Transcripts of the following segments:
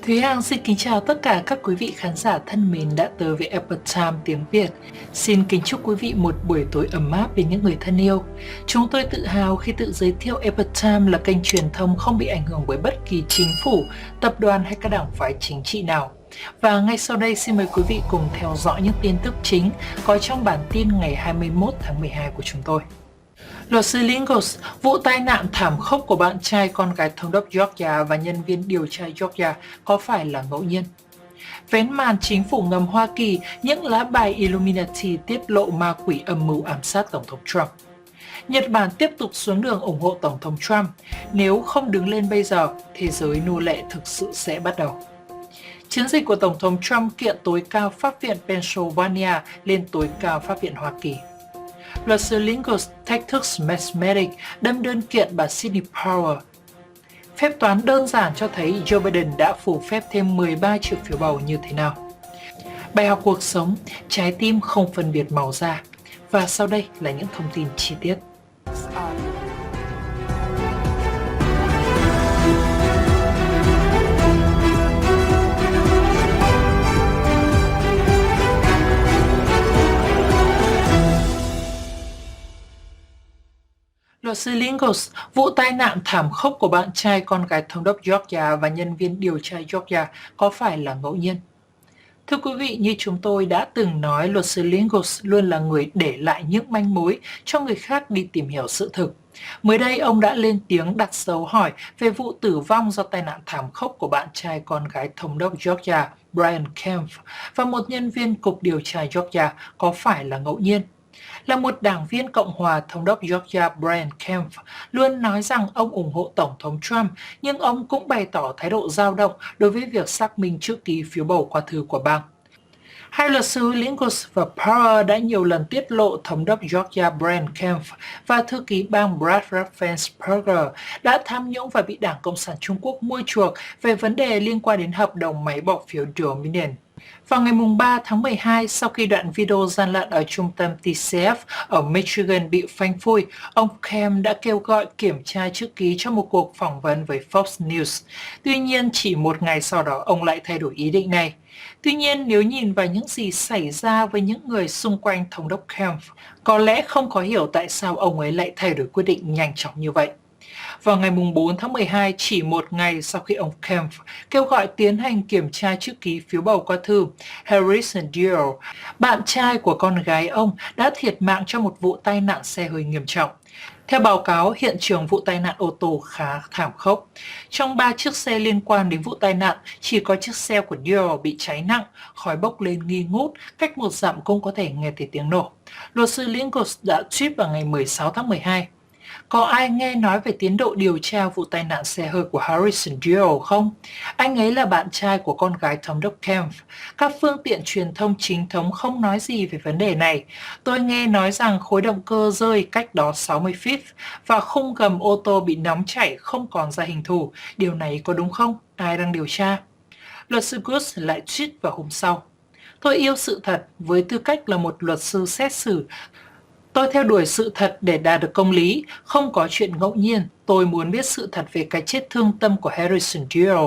Thúy Hằng xin kính chào tất cả các quý vị khán giả thân mến đã tới với Epoch Time tiếng Việt. Xin kính chúc quý vị một buổi tối ấm áp với những người thân yêu. Chúng tôi tự hào khi tự giới thiệu Epoch Time là kênh truyền thông không bị ảnh hưởng bởi bất kỳ chính phủ, tập đoàn hay các đảng phái chính trị nào. Và ngay sau đây xin mời quý vị cùng theo dõi những tin tức chính có trong bản tin ngày 21 tháng 12 của chúng tôi. Luật sư Lingos, vụ tai nạn thảm khốc của bạn trai con gái thống đốc Georgia và nhân viên điều tra Georgia có phải là ngẫu nhiên? Vén màn chính phủ ngầm Hoa Kỳ, những lá bài Illuminati tiết lộ ma quỷ âm mưu ám sát Tổng thống Trump. Nhật Bản tiếp tục xuống đường ủng hộ Tổng thống Trump. Nếu không đứng lên bây giờ, thế giới nô lệ thực sự sẽ bắt đầu. Chiến dịch của Tổng thống Trump kiện tối cao Pháp viện Pennsylvania lên tối cao Pháp viện Hoa Kỳ. Luật sư Lingos Texas Mathematics đâm đơn kiện bà Sidney Powell. Phép toán đơn giản cho thấy Joe Biden đã phủ phép thêm 13 triệu phiếu bầu như thế nào. Bài học cuộc sống, trái tim không phân biệt màu da. Và sau đây là những thông tin chi tiết. Luật sư Lingos, vụ tai nạn thảm khốc của bạn trai con gái thống đốc Georgia và nhân viên điều tra Georgia có phải là ngẫu nhiên? Thưa quý vị, như chúng tôi đã từng nói, luật sư Lingos luôn là người để lại những manh mối cho người khác đi tìm hiểu sự thực. Mới đây, ông đã lên tiếng đặt dấu hỏi về vụ tử vong do tai nạn thảm khốc của bạn trai con gái thống đốc Georgia Brian Kemp và một nhân viên cục điều tra Georgia có phải là ngẫu nhiên. Là một đảng viên Cộng hòa, thống đốc Georgia Brian Kemp luôn nói rằng ông ủng hộ Tổng thống Trump, nhưng ông cũng bày tỏ thái độ dao động đối với việc xác minh chữ ký phiếu bầu qua thư của bang. Hai luật sư Lingos và Powell đã nhiều lần tiết lộ thống đốc Georgia Brian Kemp và thư ký bang Brad Raffensperger đã tham nhũng và bị Đảng Cộng sản Trung Quốc mua chuộc về vấn đề liên quan đến hợp đồng máy bỏ phiếu Dominion. Vào ngày 3 tháng 12, sau khi đoạn video gian lận ở trung tâm TCF ở Michigan bị phanh phui, ông Kemp đã kêu gọi kiểm tra chữ ký trong một cuộc phỏng vấn với Fox News. Tuy nhiên, chỉ một ngày sau đó, ông lại thay đổi ý định này. Tuy nhiên, nếu nhìn vào những gì xảy ra với những người xung quanh thống đốc Kemp, có lẽ không khó hiểu tại sao ông ấy lại thay đổi quyết định nhanh chóng như vậy. Vào ngày 4 tháng 12, chỉ một ngày sau khi ông Kemp kêu gọi tiến hành kiểm tra chữ ký phiếu bầu qua thư, Harrison Deal, bạn trai của con gái ông, đã thiệt mạng trong một vụ tai nạn xe hơi nghiêm trọng. Theo báo cáo, hiện trường vụ tai nạn ô tô khá thảm khốc. Trong 3 chiếc xe liên quan đến vụ tai nạn, chỉ có chiếc xe của Deal bị cháy nặng, khói bốc lên nghi ngút, cách một dặm cũng có thể nghe thấy tiếng nổ. Luật sư Lingos đã tweet vào ngày 16 tháng 12. Có ai nghe nói về tiến độ điều tra vụ tai nạn xe hơi của Harrison Deal không? Anh ấy là bạn trai của con gái thống đốc Kemp. Các phương tiện truyền thông chính thống không nói gì về vấn đề này. Tôi nghe nói rằng khối động cơ rơi cách đó 60 feet và khung gầm ô tô bị nóng chảy không còn ra hình thù. Điều này có đúng không? Ai đang điều tra? Luật sư Good lại tweet vào hôm sau. Tôi yêu sự thật với tư cách là một luật sư xét xử. Tôi theo đuổi sự thật để đạt được công lý, không có chuyện ngẫu nhiên. Tôi muốn biết sự thật về cái chết thương tâm của Harrison Deal.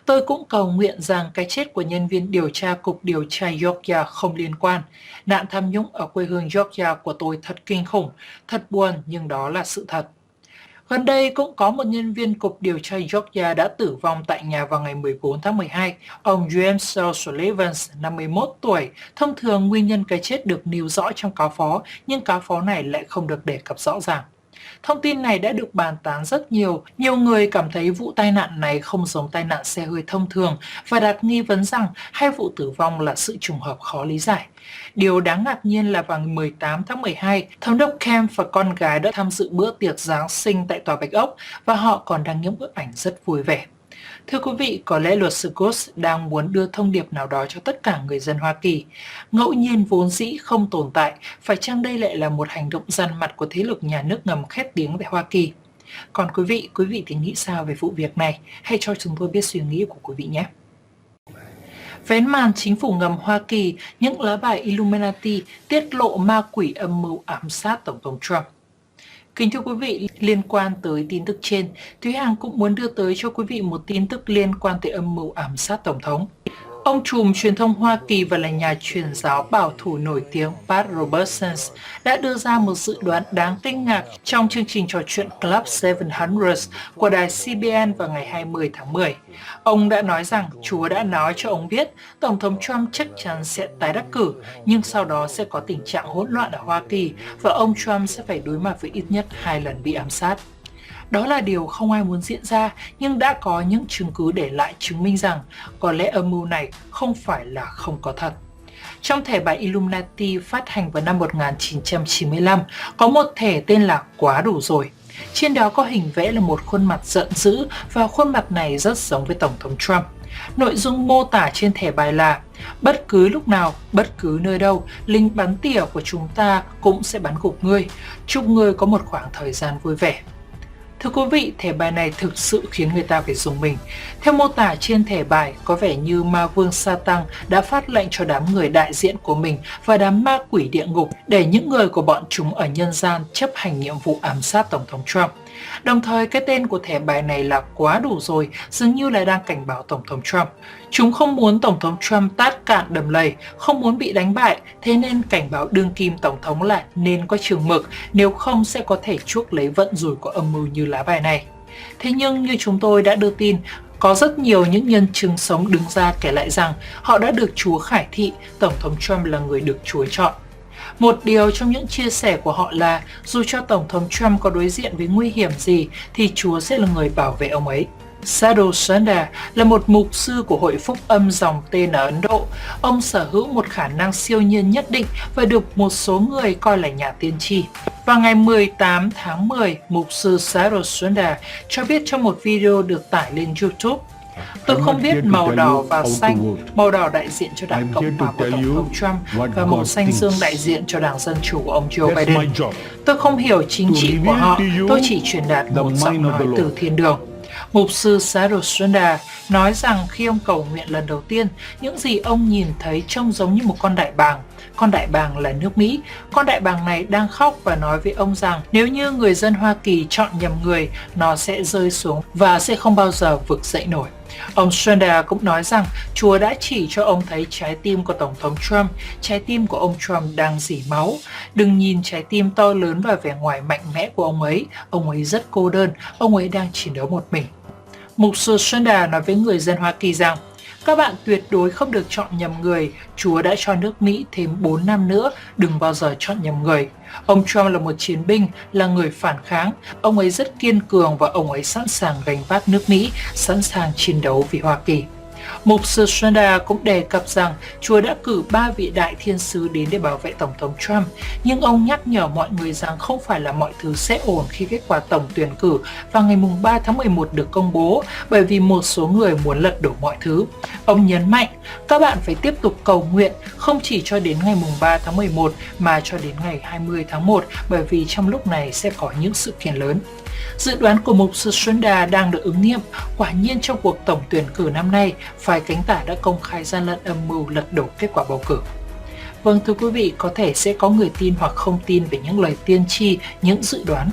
Tôi cũng cầu nguyện rằng cái chết của nhân viên điều tra Cục Điều tra Georgia không liên quan. Nạn tham nhũng ở quê hương Georgia của tôi thật kinh khủng, thật buồn nhưng đó là sự thật. Gần đây cũng có một nhân viên Cục Điều tra Georgia đã tử vong tại nhà vào ngày 14 tháng 12. Ông James Sullivan, 51 tuổi. Thông thường nguyên nhân cái chết được nêu rõ trong cáo phó, nhưng cáo phó này lại không được đề cập rõ ràng. Thông tin này đã được bàn tán rất nhiều. Nhiều người cảm thấy vụ tai nạn này không giống tai nạn xe hơi thông thường và đặt nghi vấn rằng hai vụ tử vong là sự trùng hợp khó lý giải. Điều đáng ngạc nhiên là vào ngày 18 tháng 12, thống đốc Kemp và con gái đã tham dự bữa tiệc Giáng sinh tại Tòa Bạch Ốc và họ còn đăng những bức ảnh rất vui vẻ. Thưa quý vị, có lẽ luật sư Goss đang muốn đưa thông điệp nào đó cho tất cả người dân Hoa Kỳ. Ngẫu nhiên vốn dĩ không tồn tại, phải chăng đây lại là một hành động dằn mặt của thế lực nhà nước ngầm khét tiếng tại Hoa Kỳ? Còn quý vị thì nghĩ sao về vụ việc này? Hãy cho chúng tôi biết suy nghĩ của quý vị nhé! Vén màn chính phủ ngầm Hoa Kỳ, những lá bài Illuminati tiết lộ ma quỷ âm mưu ám sát Tổng thống Trump. Kính thưa quý vị, liên quan tới tin tức trên, Thúy Hằng cũng muốn đưa tới cho quý vị một tin tức liên quan tới âm mưu ám sát Tổng thống. Ông trùm truyền thông Hoa Kỳ và là nhà truyền giáo bảo thủ nổi tiếng Pat Robertson đã đưa ra một dự đoán đáng kinh ngạc trong chương trình trò chuyện Club 700 của đài CBN vào ngày 20 tháng 10. Ông đã nói rằng Chúa đã nói cho ông biết Tổng thống Trump chắc chắn sẽ tái đắc cử, nhưng sau đó sẽ có tình trạng hỗn loạn ở Hoa Kỳ và ông Trump sẽ phải đối mặt với ít nhất 2 lần bị ám sát. Đó là điều không ai muốn diễn ra, nhưng đã có những chứng cứ để lại chứng minh rằng có lẽ âm mưu này không phải là không có thật. Trong thẻ bài Illuminati phát hành vào năm 1995, có một thẻ tên là Quá đủ rồi. Trên đó có hình vẽ là một khuôn mặt giận dữ và khuôn mặt này rất giống với Tổng thống Trump. Nội dung mô tả trên thẻ bài là bất cứ lúc nào, bất cứ nơi đâu, lính bắn tỉa của chúng ta cũng sẽ bắn gục ngươi. Chúc ngươi có một khoảng thời gian vui vẻ. Thưa quý vị, thẻ bài này thực sự khiến người ta phải rùng mình. Theo mô tả trên thẻ bài, có vẻ như ma vương Satan đã phát lệnh cho đám người đại diện của mình và đám ma quỷ địa ngục để những người của bọn chúng ở nhân gian chấp hành nhiệm vụ ám sát Tổng thống Trump. Đồng thời, cái tên của thẻ bài này là Quá đủ rồi, dường như là đang cảnh báo Tổng thống Trump. Chúng không muốn Tổng thống Trump tát cạn đầm lầy, không muốn bị đánh bại, thế nên cảnh báo đương kim Tổng thống là nên có chừng mực, nếu không sẽ có thể chuốc lấy vận rủi của âm mưu như lá bài này. Thế nhưng như chúng tôi đã đưa tin, có rất nhiều những nhân chứng sống đứng ra kể lại rằng họ đã được Chúa khải thị, Tổng thống Trump là người được Chúa chọn. Một điều trong những chia sẻ của họ là dù cho Tổng thống Trump có đối diện với nguy hiểm gì thì Chúa sẽ là người bảo vệ ông ấy. Sadhu Sundar là một mục sư của Hội Phúc Âm dòng tên ở Ấn Độ. Ông sở hữu một khả năng siêu nhiên nhất định và được một số người coi là nhà tiên tri. Vào ngày 18 tháng 10, mục sư Sadhu Sundar cho biết trong một video được tải lên YouTube: tôi không biết màu đỏ và xanh, màu đỏ đại diện cho đảng Cộng hòa của Tổng thống Trump và màu xanh dương đại diện cho đảng Dân chủ của ông Joe Biden. Tôi không hiểu chính trị của họ, tôi chỉ truyền đạt một giọng nói từ thiên đường. Mục sư Sadhu Sundar nói rằng khi ông cầu nguyện lần đầu tiên, những gì ông nhìn thấy trông giống như một con đại bàng. Con đại bàng là nước Mỹ. Con đại bàng này đang khóc và nói với ông rằng nếu như người dân Hoa Kỳ chọn nhầm người, nó sẽ rơi xuống và sẽ không bao giờ vực dậy nổi. Ông Sundar cũng nói rằng Chúa đã chỉ cho ông thấy trái tim của Tổng thống Trump. Trái tim của ông Trump đang rỉ máu. Đừng nhìn trái tim to lớn và vẻ ngoài mạnh mẽ của ông ấy rất cô đơn, ông ấy đang chiến đấu một mình. Mục sư Sundar nói với người dân Hoa Kỳ rằng các bạn tuyệt đối không được chọn nhầm người. Chúa đã cho nước Mỹ thêm 4 năm nữa, đừng bao giờ chọn nhầm người. Ông Trump là một chiến binh, là người phản kháng. Ông ấy rất kiên cường và ông ấy sẵn sàng gánh vác nước Mỹ, sẵn sàng chiến đấu vì Hoa Kỳ. Mục sư Sundar cũng đề cập rằng Chúa đã cử 3 vị đại thiên sứ đến để bảo vệ Tổng thống Trump, nhưng ông nhắc nhở mọi người rằng không phải là mọi thứ sẽ ổn khi kết quả tổng tuyển cử vào ngày 3 tháng 11 được công bố, bởi vì một số người muốn lật đổ mọi thứ. Ông nhấn mạnh, các bạn phải tiếp tục cầu nguyện không chỉ cho đến ngày 3 tháng 11 mà cho đến ngày 20 tháng 1, bởi vì trong lúc này sẽ có những sự kiện lớn. Dự đoán của mục sư Sundar đang được ứng nghiệm. Quả nhiên trong cuộc tổng tuyển cử năm nay, phái cánh tả đã công khai gian lận âm mưu lật đổ kết quả bầu cử. Vâng thưa quý vị, có thể sẽ có người tin hoặc không tin về những lời tiên tri, những dự đoán.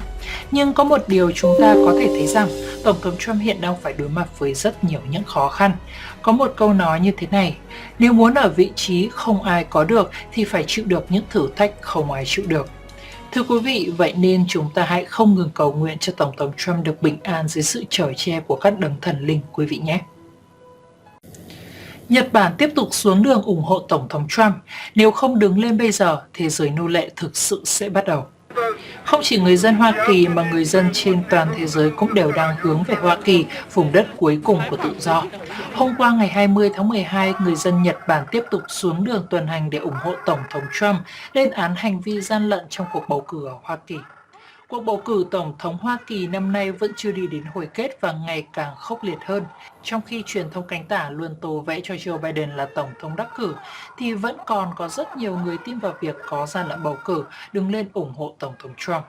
Nhưng có một điều chúng ta có thể thấy rằng Tổng thống Trump hiện đang phải đối mặt với rất nhiều những khó khăn. Có một câu nói như thế này: nếu muốn ở vị trí không ai có được thì phải chịu được những thử thách không ai chịu được. Thưa quý vị, vậy nên chúng ta hãy không ngừng cầu nguyện cho Tổng thống Trump được bình an dưới sự chở che của các đấng thần linh quý vị nhé. Nhật Bản tiếp tục xuống đường ủng hộ Tổng thống Trump. Nếu không đứng lên bây giờ, thế giới nô lệ thực sự sẽ bắt đầu. Không chỉ người dân Hoa Kỳ mà người dân trên toàn thế giới cũng đều đang hướng về Hoa Kỳ, vùng đất cuối cùng của tự do. Hôm qua ngày 20 tháng 12, người dân Nhật Bản tiếp tục xuống đường tuần hành để ủng hộ Tổng thống Trump, lên án hành vi gian lận trong cuộc bầu cử ở Hoa Kỳ. Cuộc bầu cử Tổng thống Hoa Kỳ năm nay vẫn chưa đi đến hồi kết và ngày càng khốc liệt hơn. Trong khi truyền thông cánh tả luôn tô vẽ cho Joe Biden là Tổng thống đắc cử, thì vẫn còn có rất nhiều người tin vào việc có gian lận bầu cử, đứng lên ủng hộ Tổng thống Trump.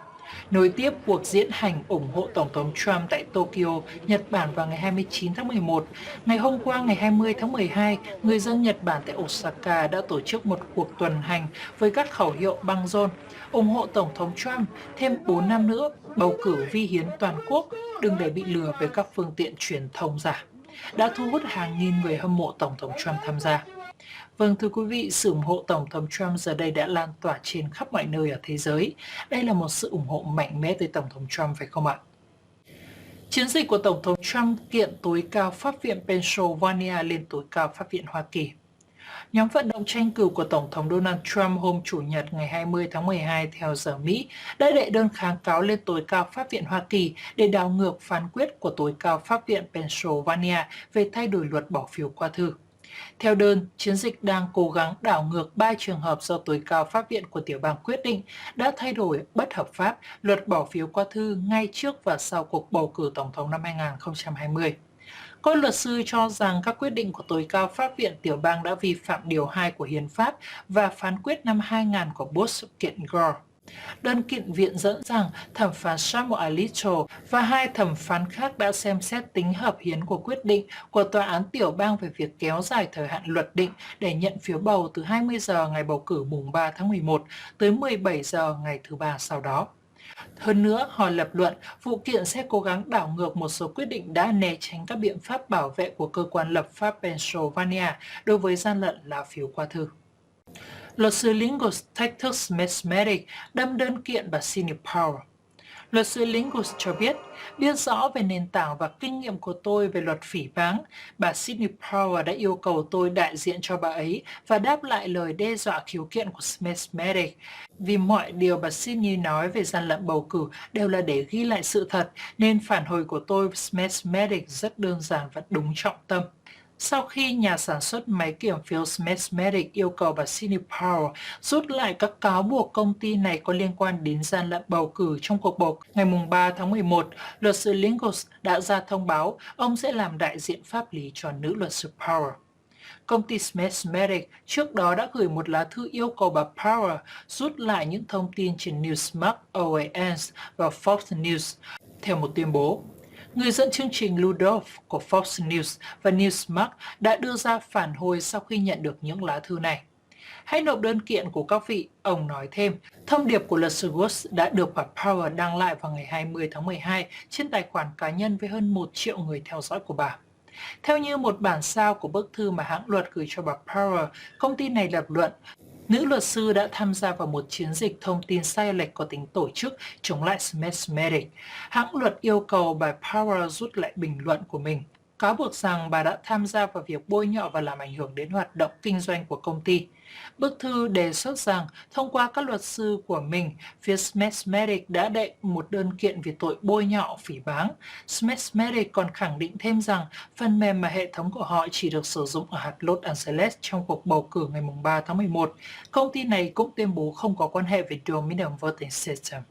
Nối tiếp cuộc diễn hành ủng hộ Tổng thống Trump tại Tokyo, Nhật Bản vào ngày 29 tháng 11, ngày hôm qua ngày 20 tháng 12, người dân Nhật Bản tại Osaka đã tổ chức một cuộc tuần hành với các khẩu hiệu băng rôn, ủng hộ Tổng thống Trump thêm 4 năm nữa, bầu cử vi hiến toàn quốc, đừng để bị lừa với các phương tiện truyền thông giả, đã thu hút hàng nghìn người hâm mộ Tổng thống Trump tham gia. Vâng, thưa quý vị, sự ủng hộ Tổng thống Trump giờ đây đã lan tỏa trên khắp mọi nơi ở thế giới. Đây là một sự ủng hộ mạnh mẽ tới Tổng thống Trump phải không ạ? Chiến dịch của Tổng thống Trump kiện tối cao Pháp viện Pennsylvania lên tối cao Pháp viện Hoa Kỳ. Nhóm vận động tranh cử của Tổng thống Donald Trump hôm Chủ nhật ngày 20 tháng 12 theo giờ Mỹ đã đệ đơn kháng cáo lên tối cao Pháp viện Hoa Kỳ để đảo ngược phán quyết của tối cao Pháp viện Pennsylvania về thay đổi luật bỏ phiếu qua thư. Theo đơn, chiến dịch đang cố gắng đảo ngược 3 trường hợp do tối cao Pháp viện của tiểu bang quyết định đã thay đổi bất hợp pháp luật bỏ phiếu qua thư ngay trước và sau cuộc bầu cử tổng thống năm 2020. Các luật sư cho rằng các quyết định của tối cao Pháp viện tiểu bang đã vi phạm Điều 2 của Hiến pháp và phán quyết năm 2000 của Bush kiện Gore. Đơn kiện viện dẫn rằng thẩm phán Samuel Alito và 2 thẩm phán khác đã xem xét tính hợp hiến của quyết định của Tòa án tiểu bang về việc kéo dài thời hạn luật định để nhận phiếu bầu từ 20 giờ ngày bầu cử mùng 3 tháng 11 tới 17 giờ ngày thứ Ba sau đó. Hơn nữa, họ lập luận vụ kiện sẽ cố gắng đảo ngược một số quyết định đã né tránh các biện pháp bảo vệ của cơ quan lập pháp Pennsylvania đối với gian lận lá phiếu qua thư. Luật sư Lingus Texas Mesmeric đâm đơn kiện bà Sidney Powell. Luật sư Lingus cho biết rõ về nền tảng và kinh nghiệm của tôi về luật phỉ báng, bà Sidney Powell đã yêu cầu tôi đại diện cho bà ấy và đáp lại lời đe dọa khiếu kiện của Mesmeric. Vì mọi điều bà Sidney nói về gian lận bầu cử đều là để ghi lại sự thật, nên phản hồi của tôi với Mesmeric rất đơn giản và đúng trọng tâm. Sau khi nhà sản xuất máy kiểm phiếu Smithsonian yêu cầu bà Sidney Powell rút lại các cáo buộc công ty này có liên quan đến gian lận bầu cử trong cuộc bầu cử ngày 3 tháng 11, luật sư Lingus đã ra thông báo ông sẽ làm đại diện pháp lý cho nữ luật sư Powell. Công ty Smithsonian trước đó đã gửi một lá thư yêu cầu bà Powell rút lại những thông tin trên Newsmax, OANN và Fox News. Theo một tuyên bố, người dẫn chương trình Ludolf của Fox News và Newsmax đã đưa ra phản hồi sau khi nhận được những lá thư này. Hãy nộp đơn kiện của các vị, ông nói thêm. Thông điệp của luật sư Woods đã được bà Powell đăng lại vào ngày 20 tháng 12 trên tài khoản cá nhân với hơn 1 triệu người theo dõi của bà. Theo như một bản sao của bức thư mà hãng luật gửi cho bà Powell, công ty này lập luận nữ luật sư đã tham gia vào một chiến dịch thông tin sai lệch có tính tổ chức chống lại Smithsonian. Hãng luật yêu cầu bà Powell rút lại bình luận của mình, cáo buộc rằng bà đã tham gia vào việc bôi nhọ và làm ảnh hưởng đến hoạt động kinh doanh của công ty. Bức thư đề xuất rằng thông qua các luật sư của mình, phía Smithsonian đã đệ một đơn kiện vì tội bôi nhọ phỉ báng. Smithsonian còn khẳng định thêm rằng phần mềm mà hệ thống của họ chỉ được sử dụng ở hạt Los Angeles trong cuộc bầu cử ngày 3 tháng 11. Công ty này cũng tuyên bố không có quan hệ với Dominion Voting System.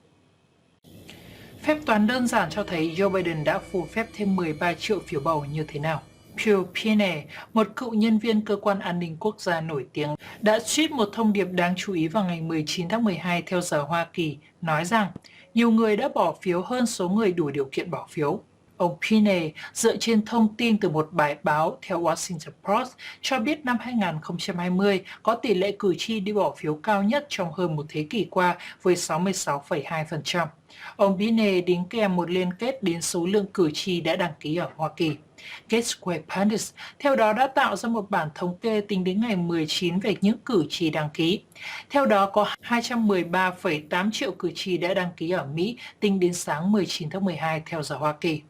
Phép toán đơn giản cho thấy Joe Biden đã phù phép thêm 13 triệu phiếu bầu như thế nào. Pew Pinney, một cựu nhân viên cơ quan an ninh quốc gia nổi tiếng, đã tweet một thông điệp đáng chú ý vào ngày 19 tháng 12 theo giờ Hoa Kỳ, nói rằng nhiều người đã bỏ phiếu hơn số người đủ điều kiện bỏ phiếu. Ông Pinney, dựa trên thông tin từ một bài báo theo Washington Post, cho biết năm 2020 có tỷ lệ cử tri đi bỏ phiếu cao nhất trong hơn một thế kỷ qua với 66,2%. Ông Pinney đính kèm một liên kết đến số lượng cử tri đã đăng ký ở Hoa Kỳ. Gateway Pundit theo đó đã tạo ra một bản thống kê tính đến ngày 19 về những cử tri đăng ký. Theo đó có 213,8 triệu cử tri đã đăng ký ở Mỹ tính đến sáng 19 tháng 12 theo giờ Hoa Kỳ.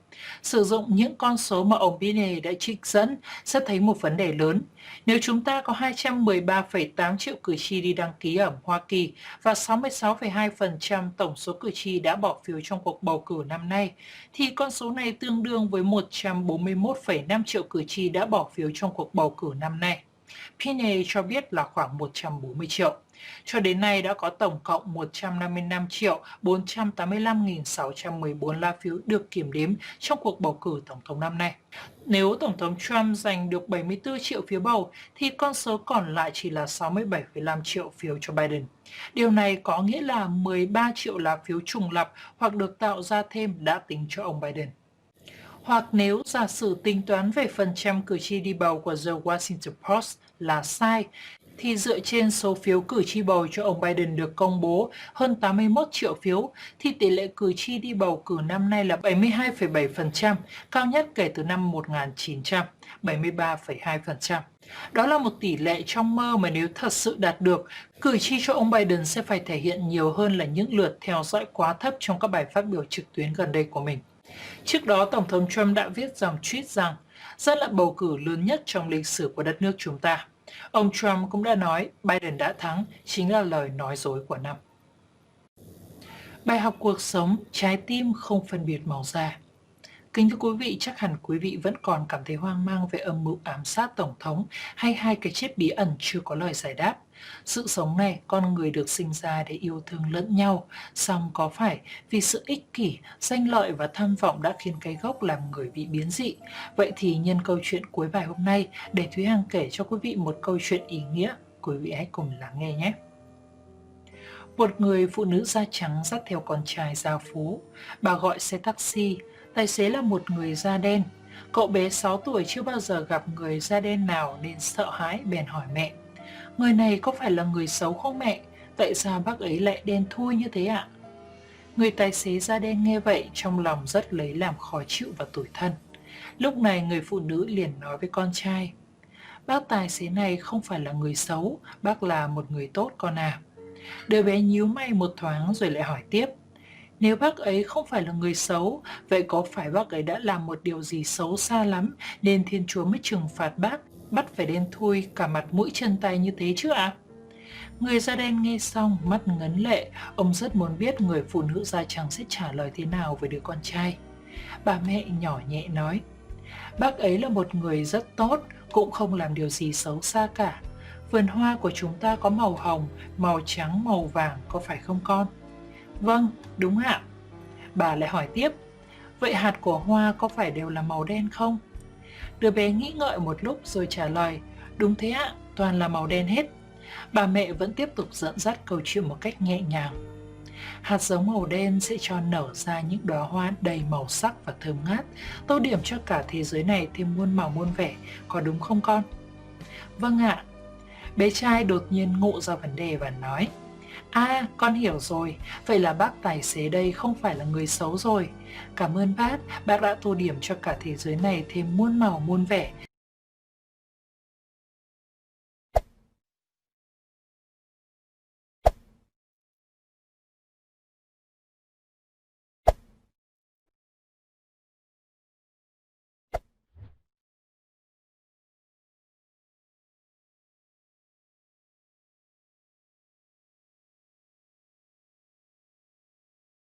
Sử dụng những con số mà ông Pinney đã trích dẫn sẽ thấy một vấn đề lớn. Nếu chúng ta có 213,8 triệu cử tri đi đăng ký ở Hoa Kỳ và 66,2% tổng số cử tri đã bỏ phiếu trong cuộc bầu cử năm nay, thì con số này tương đương với 141,5 triệu cử tri đã bỏ phiếu trong cuộc bầu cử năm nay. Pinney cho biết là khoảng 140 triệu. Cho đến nay đã có tổng cộng 155.485.614 lá phiếu được kiểm đếm trong cuộc bầu cử tổng thống năm nay. Nếu Tổng thống Trump giành được 74 triệu phiếu bầu, thì con số còn lại chỉ là 67,5 triệu phiếu cho Biden. Điều này có nghĩa là 13 triệu lá phiếu trùng lặp hoặc được tạo ra thêm đã tính cho ông Biden. Hoặc nếu giả sử tính toán về phần trăm cử tri đi bầu của The Washington Post là sai, thì dựa trên số phiếu cử tri bầu cho ông Biden được công bố hơn 81 triệu phiếu, thì tỷ lệ cử tri đi bầu cử năm nay là 72,7%, cao nhất kể từ năm 1900, 73,2%. Đó là một tỷ lệ trong mơ mà nếu thật sự đạt được, cử tri cho ông Biden sẽ phải thể hiện nhiều hơn là những lượt theo dõi quá thấp trong các bài phát biểu trực tuyến gần đây của mình. Trước đó, Tổng thống Trump đã viết dòng tweet rằng gian lận bầu cử lớn nhất trong lịch sử của đất nước chúng ta. Ông Trump cũng đã nói Biden đã thắng chính là lời nói dối của năm. Bài học cuộc sống, trái tim không phân biệt màu da. Kính thưa quý vị, chắc hẳn quý vị vẫn còn cảm thấy hoang mang về âm mưu ám sát Tổng thống hay hai cái chết bí ẩn chưa có lời giải đáp. Sự sống này, con người được sinh ra để yêu thương lẫn nhau, song có phải vì sự ích kỷ, danh lợi và tham vọng đã khiến cái gốc làm người bị biến dị? Vậy thì nhân câu chuyện cuối bài hôm nay, để Thúy Hằng kể cho quý vị một câu chuyện ý nghĩa. Quý vị hãy cùng lắng nghe nhé! Một người phụ nữ da trắng dắt theo con trai ra phố. Bà gọi xe taxi. Tài xế là một người da đen. Cậu bé 6 tuổi chưa bao giờ gặp người da đen nào nên sợ hãi bèn hỏi mẹ. Người này có phải là người xấu không mẹ? Tại sao bác ấy lại đen thui như thế ạ? Người tài xế da đen nghe vậy trong lòng rất lấy làm khó chịu và tủi thân. Lúc này người phụ nữ liền nói với con trai. Bác tài xế này không phải là người xấu, bác là một người tốt con à. Đứa bé nhíu mày một thoáng rồi lại hỏi tiếp. Nếu bác ấy không phải là người xấu, vậy có phải bác ấy đã làm một điều gì xấu xa lắm nên Thiên Chúa mới trừng phạt bác, bắt phải đen thui cả mặt mũi chân tay như thế chứ ạ? Người da đen nghe xong mắt ngấn lệ, ông rất muốn biết người phụ nữ da trắng sẽ trả lời thế nào với đứa con trai. Bà mẹ nhỏ nhẹ nói, bác ấy là một người rất tốt, cũng không làm điều gì xấu xa cả. Vườn hoa của chúng ta có màu hồng, màu trắng, màu vàng, có phải không con? Vâng, đúng ạ. Bà lại hỏi tiếp, vậy hạt của hoa có phải đều là màu đen không? Đứa bé nghĩ ngợi một lúc rồi trả lời, đúng thế ạ, toàn là màu đen hết. Bà mẹ vẫn tiếp tục dẫn dắt câu chuyện một cách nhẹ nhàng. Hạt giống màu đen sẽ cho nở ra những đóa hoa đầy màu sắc và thơm ngát, tô điểm cho cả thế giới này thêm muôn màu muôn vẻ, có đúng không con? Vâng ạ. Bé trai đột nhiên ngộ ra vấn đề và nói, à, con hiểu rồi, vậy là bác tài xế đây không phải là người xấu rồi. Cảm ơn bác đã tô điểm cho cả thế giới này thêm muôn màu muôn vẻ,